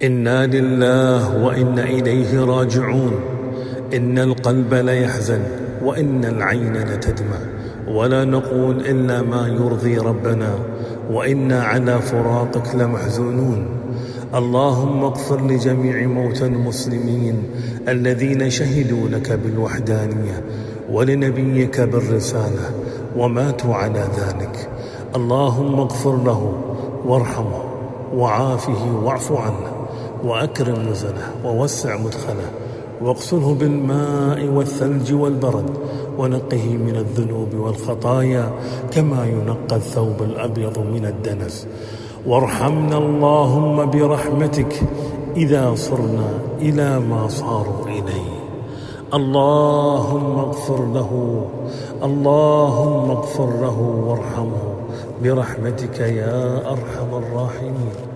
إنا لله وإنا إليه راجعون. إن القلب ليحزن وإن العين لتدمع، ولا نقول إلا ما يرضي ربنا، وإنا على فراقك لمحزونون. اللهم اغفر لجميع موتى المسلمين الذين شهدوا لك بالوحدانية ولنبيك بالرسالة وماتوا على ذلك. اللهم اغفر له وارحمه وعافه واعف عنه وأكرم نزله ووسع مدخله، واغسله بالماء والثلج والبرد، ونقه من الذنوب والخطايا كما ينقى الثوب الأبيض من الدنس. وارحمنا اللهم برحمتك إذا صرنا إلى ما صاروا إليه. اللهم اغفر له، اللهم اغفر له وارحمه برحمتك يا أرحم الراحمين.